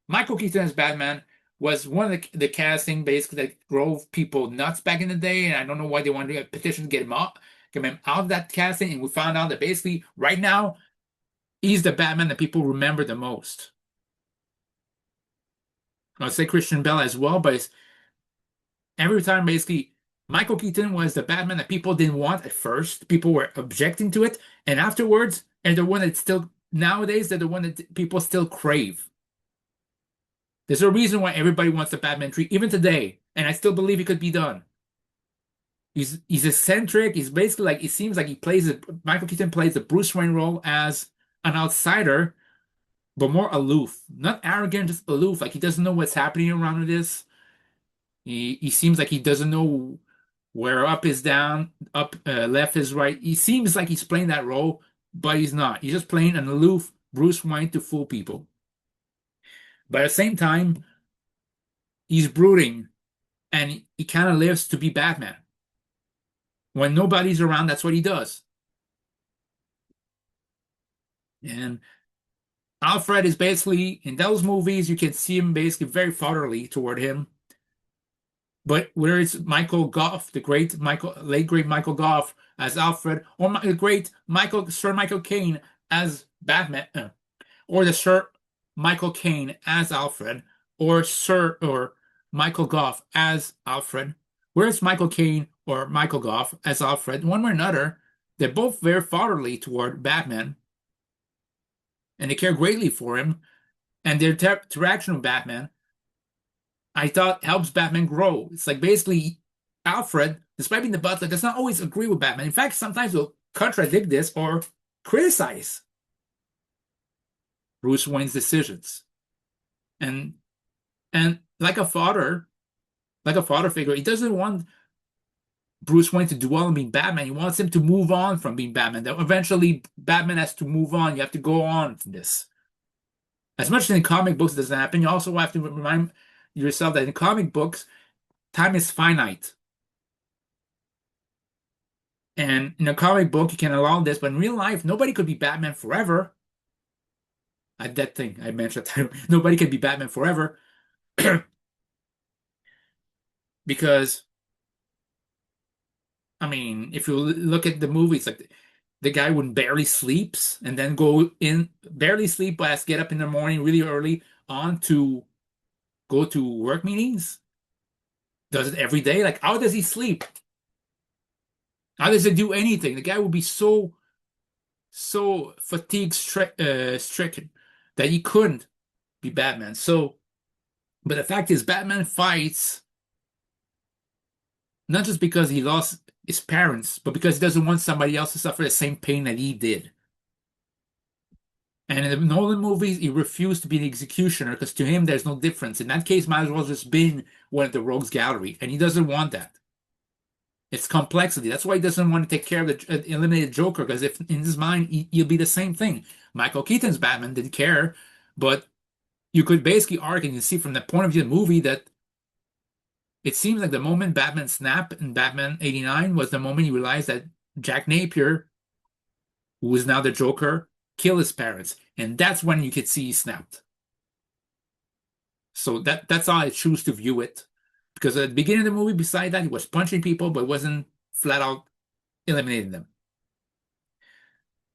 Michael Keaton as Batman was one of the casting basically that drove people nuts back in the day, and I don't know why they wanted a petition to get him out of that casting. And we found out that basically right now he's the Batman that people remember the most. I'll say Christian Bale as well, but every time basically Michael Keaton was the Batman that people didn't want at first. People were objecting to it, and afterwards, and the one that still nowadays they're the one that people still crave. There's a reason why everybody wants the Batman tree, even today, and I still believe it could be done. He's eccentric. He's basically like it seems like Michael Keaton plays the Bruce Wayne role as an outsider, but more aloof, not arrogant, just aloof. Like he doesn't know what's happening around this. He seems like he doesn't know where up is down, up left is right. He seems like he's playing that role, but he's not. He's just playing an aloof Bruce Wayne to fool people. But at the same time, he's brooding and he kind of lives to be Batman. When nobody's around, that's what he does. And Alfred is basically, in those movies, you can see him basically very fatherly toward him. But whether it's Michael Gough, the late great Michael Gough as Alfred, or the great Sir Michael Caine as Batman, or the Sir Michael Caine as Alfred, or Michael Gough as Alfred. Whereas Michael Caine or Michael Gough as Alfred, one way or another, they're both very fatherly toward Batman, and they care greatly for him, and their interaction with Batman, I thought, helps Batman grow. It's like basically Alfred, despite being the butler, does not always agree with Batman. In fact, sometimes will contradict this or criticize Bruce Wayne's decisions. And like a father figure, he doesn't want Bruce Wayne to dwell on being Batman. He wants him to move on from being Batman. That eventually Batman has to move on. You have to go on from this. As much as in comic books it doesn't happen, you also have to remind yourself that in comic books, time is finite. And in a comic book, you can allow this, but in real life, nobody could be Batman forever. That thing I mentioned, nobody could be Batman forever. Because, I mean, if you look at the movies, like the guy would barely sleeps and then barely sleep, but has to get up in the morning really early on to go to work meetings. Does it every day. Like, how does he sleep? How does he do anything? The guy would be so fatigue stricken that he couldn't be Batman. So, but the fact is, Batman fights not just because he lost his parents, but because he doesn't want somebody else to suffer the same pain that he did. And in the Nolan movies, he refused to be the executioner because to him, there's no difference. In that case, might as well just been one of the rogues gallery, and he doesn't want that. It's complexity. That's why he doesn't want to take care of the eliminated Joker, because if in his mind, he'll be the same thing. Michael Keaton's Batman didn't care, but you could basically argue and see from the point of view of the movie that it seems like the moment Batman snapped in Batman 89 was the moment he realized that Jack Napier, who is now the Joker, killed his parents. And that's when you could see he snapped. So that's how I choose to view it. Because at the beginning of the movie, beside that, he was punching people, but wasn't flat out eliminating them.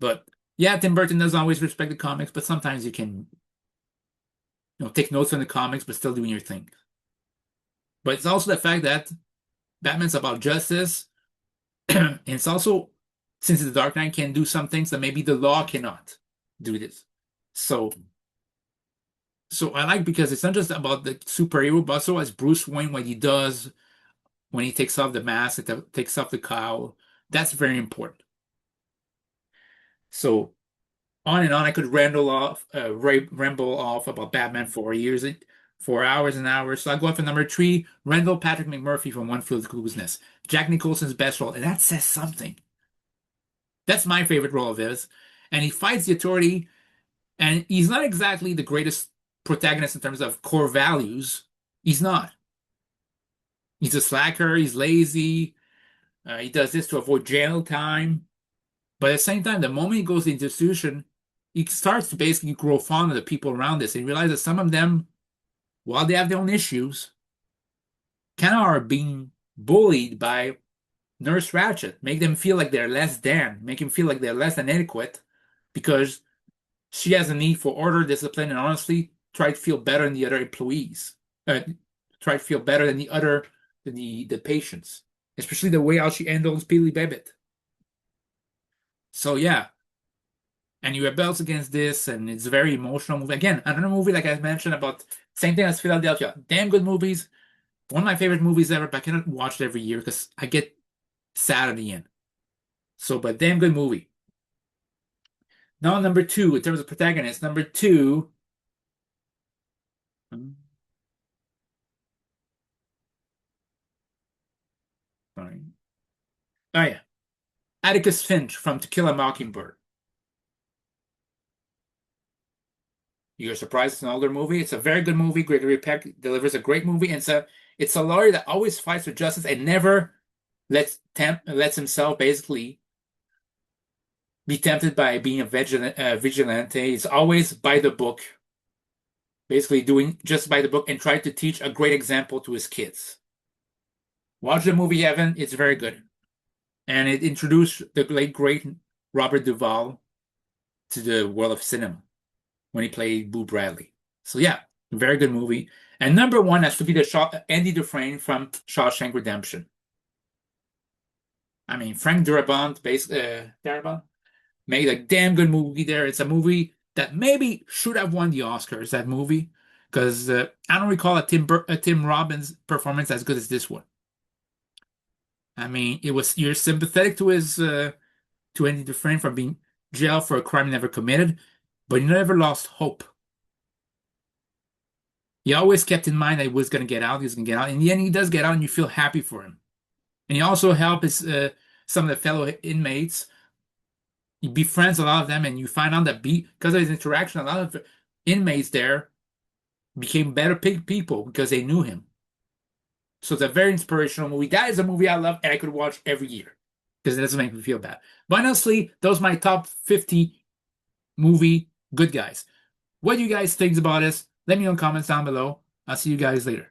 But yeah, Tim Burton doesn't always respect the comics, but sometimes you can, take notes from the comics, but still doing your thing. But it's also the fact that Batman's about justice, and it's also since the Dark Knight can do some things that maybe the law cannot do this. So so I like because it's not just about the superhero, but also as Bruce Wayne, what he does when he takes off the mask, takes off the cowl. That's very important. So on and on, I could ramble off about Batman for years, 4 hours and hours. So I go up for number three, Randall Patrick McMurphy from One Flew Over the Cuckoo's Nest. Jack Nicholson's best role, and that says something. That's my favorite role of his. And he fights the authority, and he's not exactly the greatest protagonist in terms of core values. He's not. He's a slacker, he's lazy, he does this to avoid jail time. But at the same time, the moment he goes to the institution, he starts to basically grow fond of the people around this and realize that some of them, while they have their own issues, kind of are being bullied by Nurse Ratched, make them feel like they're less than, make them feel like they're less than adequate because she has a need for order, discipline, and honestly, try to feel better than the other employees. Try to feel better than the patients, especially the way how she handles Peely Babbitt. So yeah, and he rebels against this, and it's a very emotional movie. Again, another movie like I mentioned about same thing as Philadelphia. Damn good movies. One of my favorite movies ever, but I cannot watch it every year because I get sad at the end. So, but damn good movie. Now, number two, in terms of protagonists, number two. Sorry. Oh yeah, Atticus Finch from To Kill a Mockingbird. You're surprised it's an older movie? It's a very good movie. Gregory Peck delivers a great movie, and it's a lawyer that always fights for justice and never lets himself basically be tempted by being a vigilante. He's always by the book, basically doing just by the book and try to teach a great example to his kids. Watch the movie, Evan. It's very good. And it introduced the late great Robert Duvall to the world of cinema when he played Boo Bradley. So yeah, very good movie. And number one has to be Andy Dufresne from Shawshank Redemption. I mean, Frank Darabont made a damn good movie there. It's a movie that maybe should have won the Oscars, that movie, because I don't recall a Tim Robbins performance as good as this one. I mean, you're sympathetic to Andy Dufresne for being jailed for a crime he never committed, but he never lost hope. He always kept in mind that he was going to get out. He was going to get out. In the end, he does get out, and you feel happy for him. And he also helps some of the fellow inmates. He befriends a lot of them, and you find out that because of his interaction, a lot of inmates there became better people because they knew him. So it's a very inspirational movie. That is a movie I love, and I could watch every year because it doesn't make me feel bad. But honestly, those are my top 50 movie good guys. What do you guys think about this? Let me know in the comments down below. I'll see you guys later.